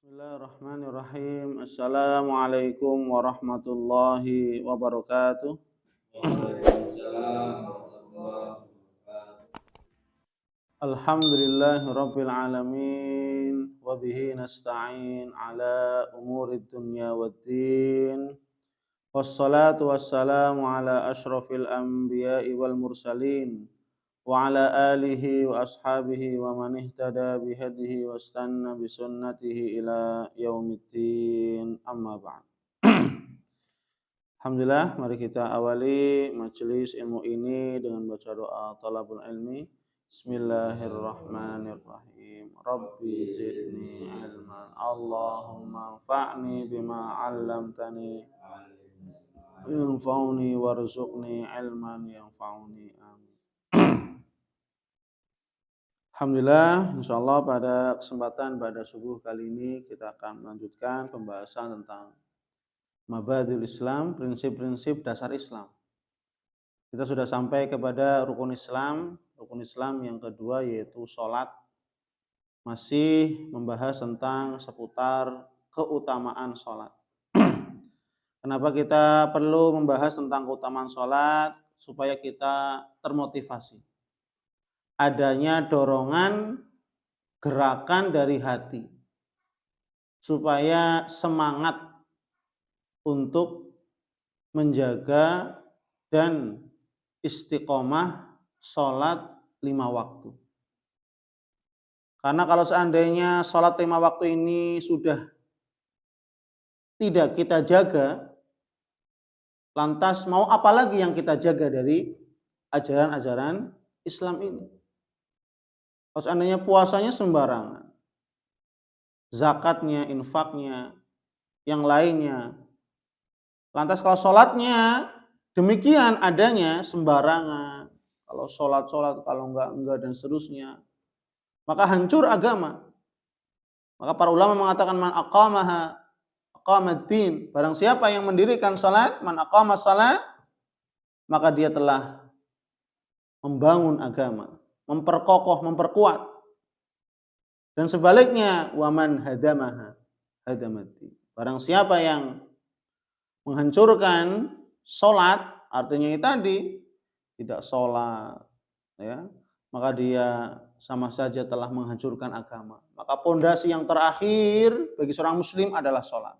Bismillahirrahmanirrahim. Assalamualaikum warahmatullahi wabarakatuh. Waalaikumsalam warahmatullahi wabarakatuh. Alhamdulillahi rabbil alamin wa bihi nasta'in ala umurid dunya waddin. Wassalatu wassalamu ala asyrafil anbiya'i wal mursalin wa ala alihi wa ashabihi wa man ihtada bihadihi wa istanna bisunnatihi ila yaumiddin, amma ba'd. Alhamdulillah, mari kita awali majelis ilmu ini dengan baca doa talabul ilmi. Bismillahirrahmanirrahim. Rabbi zidni ilman. Allahumma anfa'ni bima 'allamtani. Yanfa'uni warzuqni ilman yanfa'uni. Amin. Alhamdulillah, insyaallah pada kesempatan pada subuh kali ini kita akan melanjutkan pembahasan tentang Mabadul Islam, prinsip-prinsip dasar Islam. Kita sudah sampai kepada rukun Islam yang kedua yaitu sholat. Masih membahas tentang seputar keutamaan sholat. Kenapa kita perlu membahas tentang keutamaan sholat? Supaya kita termotivasi. Adanya dorongan gerakan dari hati. Supaya semangat untuk menjaga dan istiqomah sholat 5 waktu. Karena kalau seandainya sholat 5 waktu ini sudah tidak kita jaga, lantas mau apa lagi yang kita jaga dari ajaran-ajaran Islam ini? Kalau seandainya puasanya sembarangan, zakatnya, infaknya, yang lainnya, lantas kalau sholatnya demikian adanya sembarangan, kalau sholat, kalau enggak dan seterusnya, maka hancur agama. Maka para ulama mengatakan man aqamaha aqamad-din. Barang siapa yang mendirikan sholat, man aqama shalah, maka dia telah membangun agama, memperkokoh, memperkuat. Dan sebaliknya, waman hadamaha hadamad-din. Barang siapa yang menghancurkan sholat, artinya itu tadi tidak sholat, ya, maka dia sama saja telah menghancurkan agama. Maka pondasi yang terakhir bagi seorang muslim adalah sholat.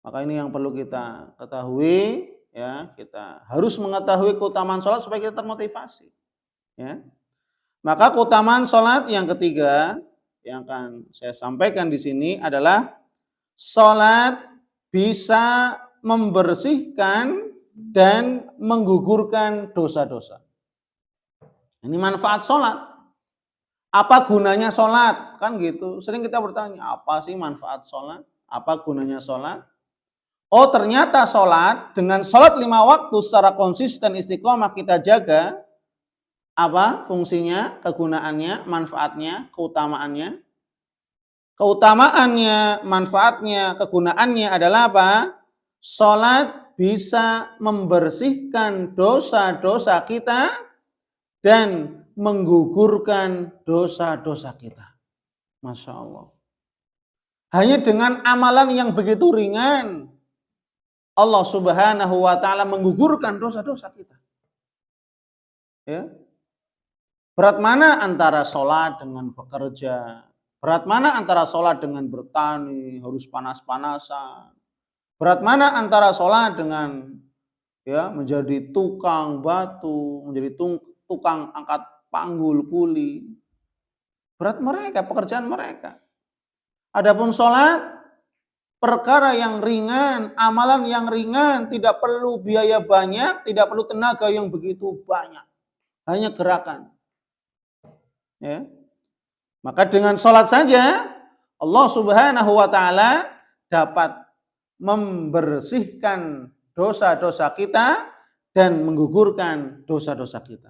Maka ini yang perlu kita ketahui, ya, kita harus mengetahui keutamaan sholat supaya kita termotivasi, ya. Maka keutamaan sholat yang ketiga yang akan saya sampaikan di sini adalah sholat bisa membersihkan dan menggugurkan dosa-dosa. Ini manfaat sholat. Apa gunanya sholat? Kan gitu. Sering kita bertanya, apa sih manfaat sholat? Apa gunanya sholat? Oh, ternyata sholat, dengan sholat 5 waktu secara konsisten istiqomah kita jaga, apa fungsinya, kegunaannya, manfaatnya, keutamaannya? Keutamaannya, manfaatnya, kegunaannya adalah apa? Sholat bisa membersihkan dosa-dosa kita dan menggugurkan dosa-dosa kita. Masya Allah. Hanya dengan amalan yang begitu ringan, Allah Subhanahu wa ta'ala menggugurkan dosa-dosa kita. Ya. Berat mana antara sholat dengan bekerja? Berat mana antara sholat dengan bertani, harus panas-panasan? Berat mana antara sholat dengan, ya, menjadi tukang batu, menjadi tukang angkat panggul kuli? Berat mereka, pekerjaan mereka. Adapun sholat, perkara yang ringan, amalan yang ringan, tidak perlu biaya banyak, tidak perlu tenaga yang begitu banyak. Hanya gerakan. Ya. Maka dengan sholat saja Allah Subhanahu wa ta'ala dapat membersihkan dosa-dosa kita dan menggugurkan dosa-dosa kita.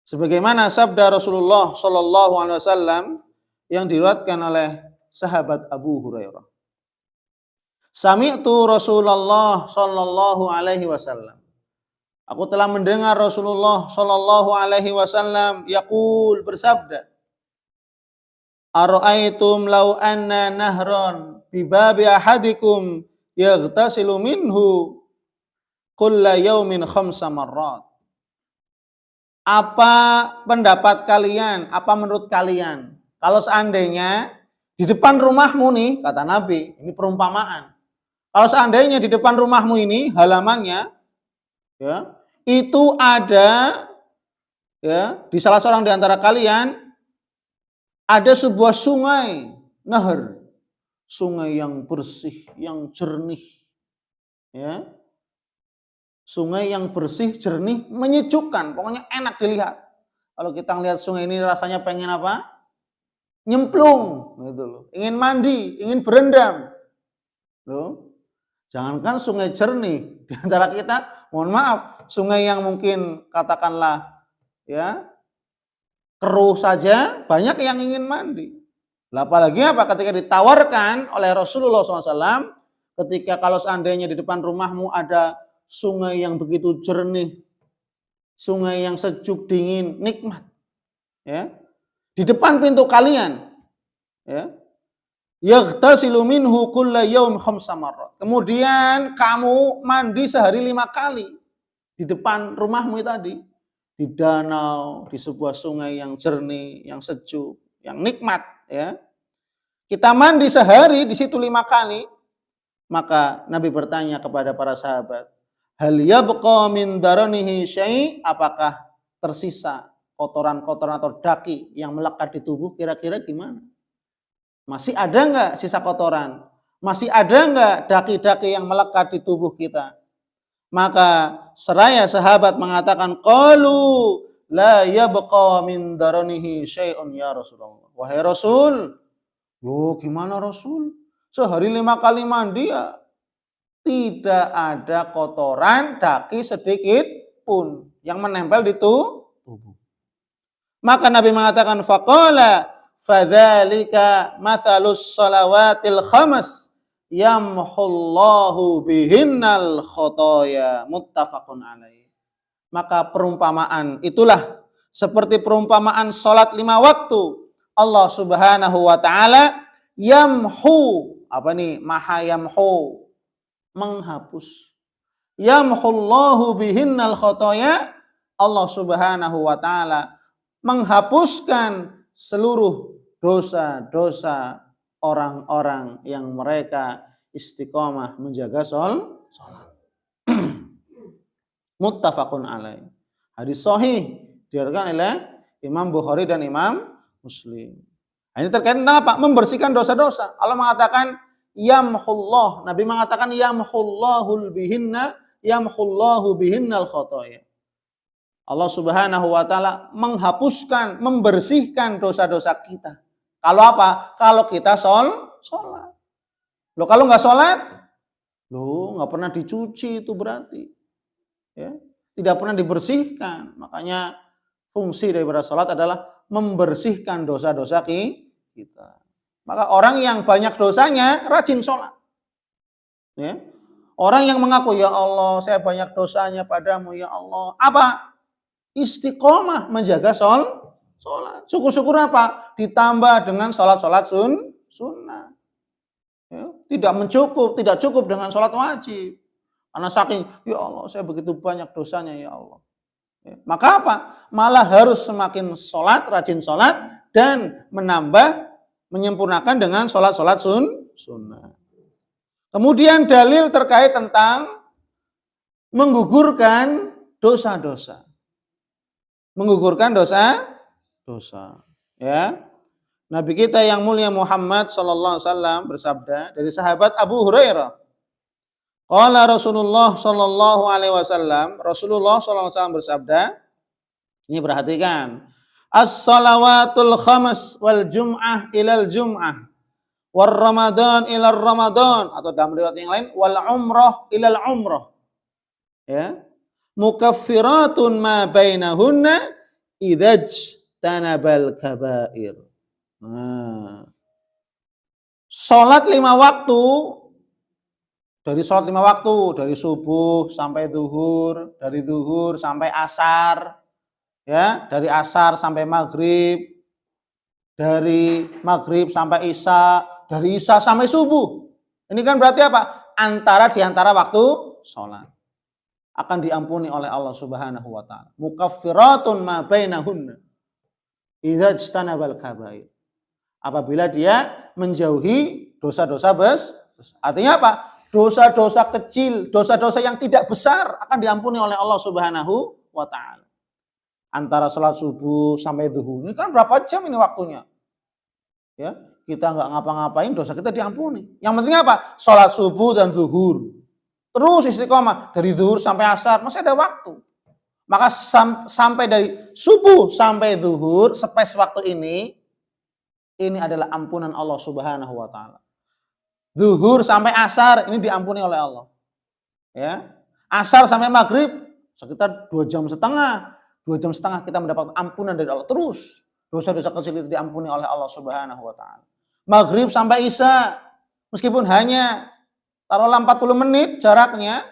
Sebagaimana sabda Rasulullah Shallallahu Alaihi Wasallam yang diriwayatkan oleh sahabat Abu Hurairah. Sami'tu Rasulullah Shallallahu Alaihi Wasallam. Aku telah mendengar Rasulullah Shallallahu Alaihi Wasallam yaqul, bersabda, Ara'aitum law anna nahron bi babi ahadikum yaghtasilu minhu kulla yaumin khamsa marrat. Apa pendapat kalian? Apa menurut kalian? Kalau seandainya di depan rumahmu nih, kata Nabi, ini perumpamaan. Kalau seandainya di depan rumahmu ini halamannya, ya, itu ada, ya, di salah seorang di antara kalian ada sebuah sungai, nahar, sungai yang bersih, yang jernih, ya, sungai yang bersih, jernih, menyejukkan, pokoknya enak dilihat. Kalau kita lihat sungai ini rasanya pengen apa? Nyemplung, gitu loh. Ingin mandi, ingin berendam. Loh, jangankan sungai jernih, di antara kita, mohon maaf, sungai yang mungkin katakanlah, ya, keruh saja, banyak yang ingin mandi. Apalagi apa? Ketika ditawarkan oleh Rasulullah SAW, ketika kalau seandainya di depan rumahmu ada sungai yang begitu jernih, sungai yang sejuk, dingin, nikmat, ya, di depan pintu kalian, ya, yaghtasilu minhu kulla yaum khamsa marrat. Kemudian kamu mandi sehari 5 kali di depan rumahmu tadi, di danau, di sebuah sungai yang jernih, yang sejuk, yang nikmat, ya. Kita mandi sehari di situ 5 kali, maka Nabi bertanya kepada para sahabat, hal yabqa min daranihi syai', apakah tersisa kotoran-kotoran atau daki yang melekat di tubuh, kira-kira gimana? Masih ada enggak sisa kotoran? Masih ada enggak daki-daki yang melekat di tubuh kita? Maka seraya sahabat mengatakan, qalu la yabqa min daranihi syai'un ya Rasulullah. Wahai Rasul, yo gimana Rasul? Sehari 5 kali mandi ya tidak ada kotoran daki sedikit pun yang menempel di tubuh. Maka Nabi mengatakan, faqala fadzalika matsalus shalawatil khamas yamhullahu bihinnal khotoya, muttafaqun alaih. Maka perumpamaan itulah seperti perumpamaan salat 5 waktu. Allah Subhanahu wa taala yamhu, apa nih? Maha yamhu, menghapus. Yamhullahu bihinnal khotoya, Allah Subhanahu wa taala menghapuskan seluruh dosa-dosa orang-orang yang mereka istiqomah menjaga salat. Muttafaqun alaih. Hadis sahih diriwayatkan oleh Imam Bukhari dan Imam Muslim. Nah, ini terkait tentang apa? Membersihkan dosa-dosa. Allah mengatakan yamhullah. Nabi mengatakan yamhullahul bihinna, yamhullahu bihinnal khotoya. Allah Subhanahu wa taala menghapuskan, membersihkan dosa-dosa kita. Kalau apa? Kalau kita sholat. Loh, kalau nggak sholat, loh nggak pernah dicuci itu berarti, ya, tidak pernah dibersihkan. Makanya fungsi daripada sholat adalah membersihkan dosa-dosa kita. Maka orang yang banyak dosanya rajin sholat, ya. Orang yang mengaku, ya Allah saya banyak dosanya padamu ya Allah, apa? Istiqomah menjaga sholat. Syukur-syukur apa? Ditambah dengan sholat-sholat sunnah. Ya, tidak cukup dengan sholat wajib. Karena saking, ya Allah saya begitu banyak dosanya ya Allah. Ya, maka apa? Malah harus semakin sholat, rajin sholat, dan menyempurnakan dengan sholat-sholat sunnah. Kemudian dalil terkait tentang menggugurkan dosa-dosa. Menggugurkan dosa, ya. Nabi kita yang mulia Muhammad sallallahu alaihi wasallam bersabda dari sahabat Abu Hurairah. Qala Rasulullah sallallahu alaihi wasallam, Rasulullah sallallahu alaihi wasallam bersabda, ini perhatikan, as-salawatul khamas wal jum'ah ilal jum'ah war ramadan ilal ramadan, atau dalam riwayat yang lain wal umrah ilal umrah, ya, mukaffiratun ma bainahunna idzaj tanabal kabair. Nah, salat 5 waktu, dari salat 5 waktu, dari subuh sampai zuhur, dari zuhur sampai asar, ya, dari asar sampai maghrib, dari maghrib sampai isya, dari isya sampai subuh. Ini kan berarti apa? Di antara waktu sholat. Akan diampuni oleh Allah Subhanahu wa taala. Mukaffiratun ma bainahunna idza ijtanabal kabair. Apabila dia menjauhi dosa-dosa besar. Artinya apa? Dosa-dosa kecil, dosa-dosa yang tidak besar akan diampuni oleh Allah Subhanahu wa taala. Antara sholat subuh sampai zuhur. Ini kan berapa jam ini waktunya? Ya, kita nggak ngapa-ngapain, dosa kita diampuni. Yang penting apa? Sholat subuh dan zuhur. Terus istiqomah dari zuhur sampai asar, masih ada waktu. Maka sampai dari subuh sampai zuhur, space waktu ini adalah ampunan Allah Subhanahu wa taala. Zuhur sampai asar ini diampuni oleh Allah. Ya. Asar sampai maghrib sekitar 2 jam setengah. 2 jam setengah kita mendapat ampunan dari Allah. Terus dosa-dosa kecil itu diampuni oleh Allah Subhanahu wa taala. Maghrib sampai isya meskipun hanya taruhlah 40 menit jaraknya,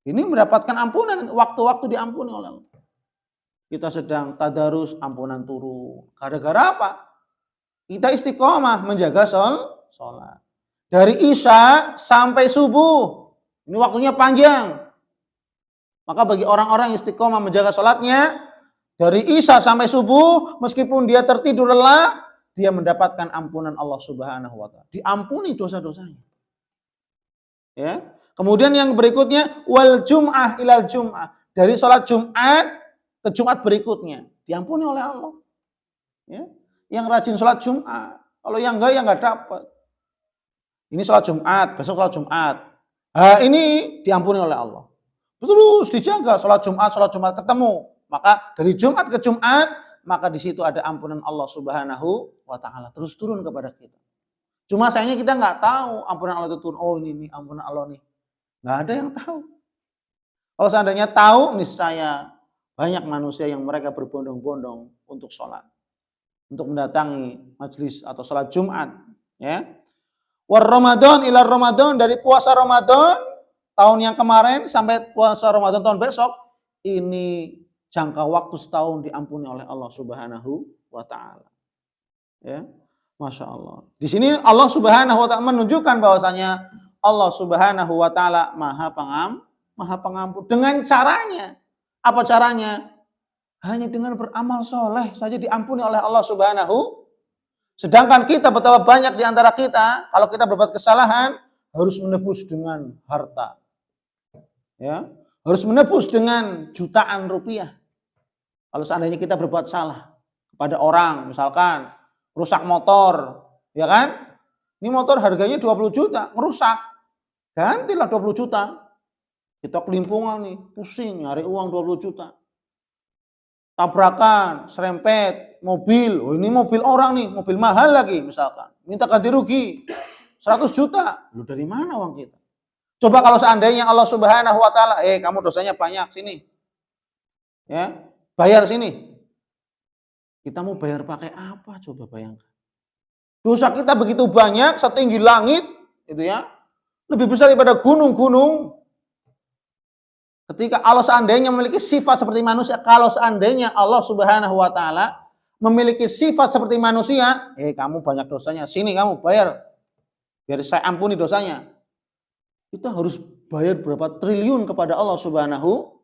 ini mendapatkan ampunan, waktu-waktu diampuni oleh Allah. Kita sedang tadarus, ampunan turun. Gara-gara apa? Kita istiqomah menjaga sholat. Dari isya sampai subuh, ini waktunya panjang. Maka bagi orang-orang istiqomah menjaga sholatnya, dari isya sampai subuh, meskipun dia tertidur lelah, dia mendapatkan ampunan Allah Subhanahu wa taala. Diampuni dosa-dosanya. Ya. Kemudian yang berikutnya wal jum'ah ilal jum'ah. Dari sholat Jumat ke Jumat berikutnya diampuni oleh Allah. Ya. Yang rajin sholat Jumat. Kalau yang enggak ya enggak dapat. Ini sholat Jumat, besok sholat Jumat. Ini diampuni oleh Allah. Terus dijaga sholat Jumat ketemu. Maka dari Jumat ke Jumat, maka di situ ada ampunan Allah Subhanahu wa taala terus turun kepada kita. Cuma sayangnya kita nggak tahu ampunan Allah itu turun. Oh ini ampunan Allah nih. Nggak ada yang tahu. Kalau seandainya tahu, niscaya banyak manusia yang mereka berbondong-bondong untuk sholat. Untuk mendatangi majelis atau sholat Jumat. Ya. War Ramadan ila Ramadan, dari puasa Ramadan tahun yang kemarin sampai puasa Ramadan tahun besok. Ini jangka waktu setahun diampuni oleh Allah Subhanahu wa taala. Ya. Masya Allah. Di sini Allah Subhanahu wa taala menunjukkan bahwasanya Allah Subhanahu wa taala Maha Pengampun. Dengan caranya. Apa caranya? Hanya dengan beramal soleh saja diampuni oleh Allah Subhanahu. Sedangkan kita, betapa banyak di antara kita, kalau kita berbuat kesalahan harus menebus dengan harta. Ya, harus menebus dengan jutaan rupiah. Kalau seandainya kita berbuat salah kepada orang, misalkan rusak motor, ya kan? Ini motor harganya 20 juta, merusak. Gantilah 20 juta. Kita kelimpungan nih, pusing nyari uang 20 juta. Tabrakan, serempet, mobil. Oh ini mobil orang nih, mobil mahal lagi misalkan. Minta ganti rugi 100 juta. Lu dari mana uang kita? Coba kalau seandainya Allah Subhanahu wa taala, kamu dosanya banyak sini. Ya, bayar sini. Kita mau bayar pakai apa? Coba bayangkan. Dosa kita begitu banyak, setinggi langit, itu ya, lebih besar daripada gunung-gunung. Ketika Allah seandainya memiliki sifat seperti manusia, kalau seandainya Allah Subhanahu wa taala memiliki sifat seperti manusia, kamu banyak dosanya, sini kamu bayar, biar saya ampuni dosanya. Kita harus bayar berapa triliun kepada Allah Subhanahu.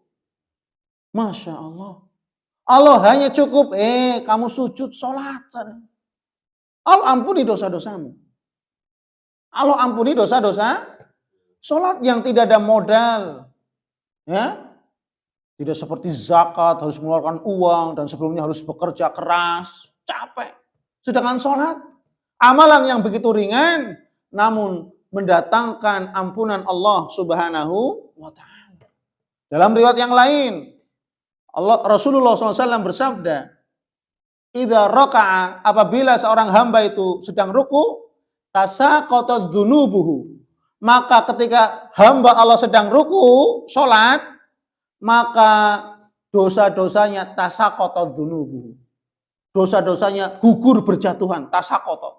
Masya Allah. Allah hanya cukup, kamu sujud sholat. Allah ampuni dosa-dosamu. Allah ampuni dosa-dosa sholat yang tidak ada modal. Ya, tidak seperti zakat harus mengeluarkan uang dan sebelumnya harus bekerja keras, capek. Sedangkan sholat, amalan yang begitu ringan, namun mendatangkan ampunan Allah Subhanahu wa taala. Dalam riwayat yang lain, Rasulullah SAW bersabda, "Idza raka'a," apabila seorang hamba itu sedang ruku, tasaqata dzunubuhu. Maka ketika hamba Allah sedang ruku, sholat, maka dosa-dosanya tasaqata dzunubuhu. Dosa-dosanya gugur berjatuhan, tasaqata.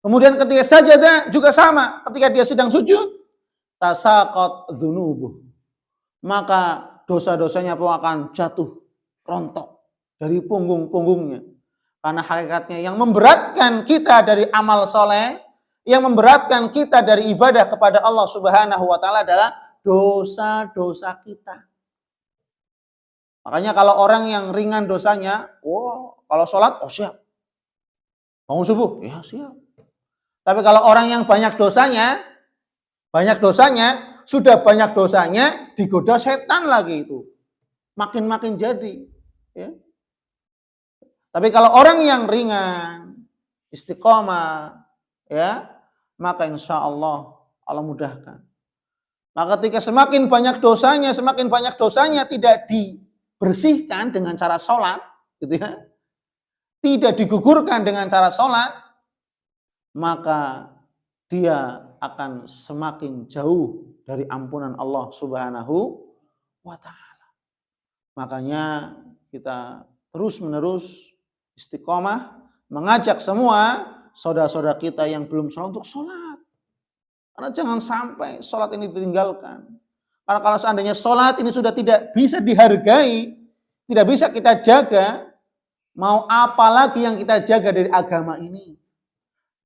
Kemudian ketika sajadah juga sama, ketika dia sedang sujud, tasaqat dzunubuhu. Maka dosa-dosanya pun akan jatuh rontok dari punggung-punggungnya. Karena hakikatnya yang memberatkan kita dari amal soleh, yang memberatkan kita dari ibadah kepada Allah Subhanahu wa Ta'ala adalah dosa-dosa kita. Makanya kalau orang yang ringan dosanya, kalau sholat, siap. Bangun subuh, ya siap. Tapi kalau orang yang banyak dosanya, sudah banyak dosanya, digoda setan lagi itu. Makin-makin jadi. Ya. Tapi kalau orang yang ringan, istiqomah, ya, maka insya Allah mudahkan. Maka ketika semakin banyak dosanya tidak dibersihkan dengan cara sholat, gitu ya, tidak digugurkan dengan cara sholat, maka dia akan semakin jauh dari ampunan Allah Subhanahu wa Ta'ala. Makanya kita terus-menerus istiqomah mengajak semua saudara-saudara kita yang belum sholat untuk sholat. Karena jangan sampai sholat ini ditinggalkan. Karena kalau seandainya sholat ini sudah tidak bisa dihargai, tidak bisa kita jaga, mau apa lagi yang kita jaga dari agama ini?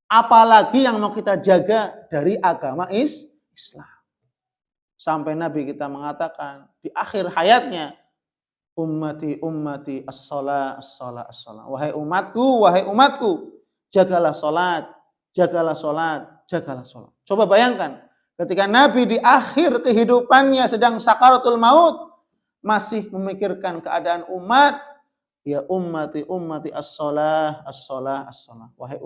Apalagi yang mau kita jaga dari agama Islam. Sampai Nabi kita mengatakan di akhir hayatnya, ummati ummati as-shalah as-shalah as-shalah. Wahai umatku, jagalah salat, jagalah salat, jagalah salat. Coba bayangkan, ketika Nabi di akhir kehidupannya sedang sakaratul maut masih memikirkan keadaan umat, ya ummati ummati as-shalah as-shalah as-shalah. Wahai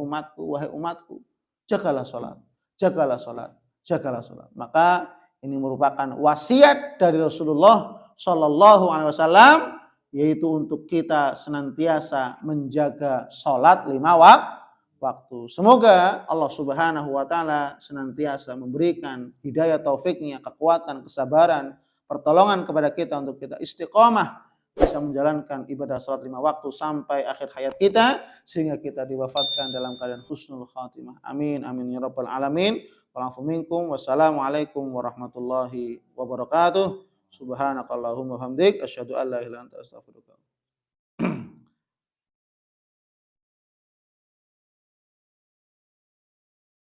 umatku, jagalah salat, jagalah salat, jagalah salat. Maka ini merupakan wasiat dari Rasulullah Shallallahu Alaihi Wasallam, yaitu untuk kita senantiasa menjaga sholat 5 waktu. Semoga Allah Subhanahu Wa Taala senantiasa memberikan hidayah taufiknya, kekuatan, kesabaran, pertolongan kepada kita untuk kita istiqomah bisa menjalankan ibadah sholat 5 waktu sampai akhir hayat kita, sehingga kita diwafatkan dalam keadaan husnul khatimah. Amin amin ya rabbal alamin. Wassalamualaikum warahmatullahi wabarakatuh. Subhanakallahumma hamdik asyhadu an la ilaha illa anta astaghfiruka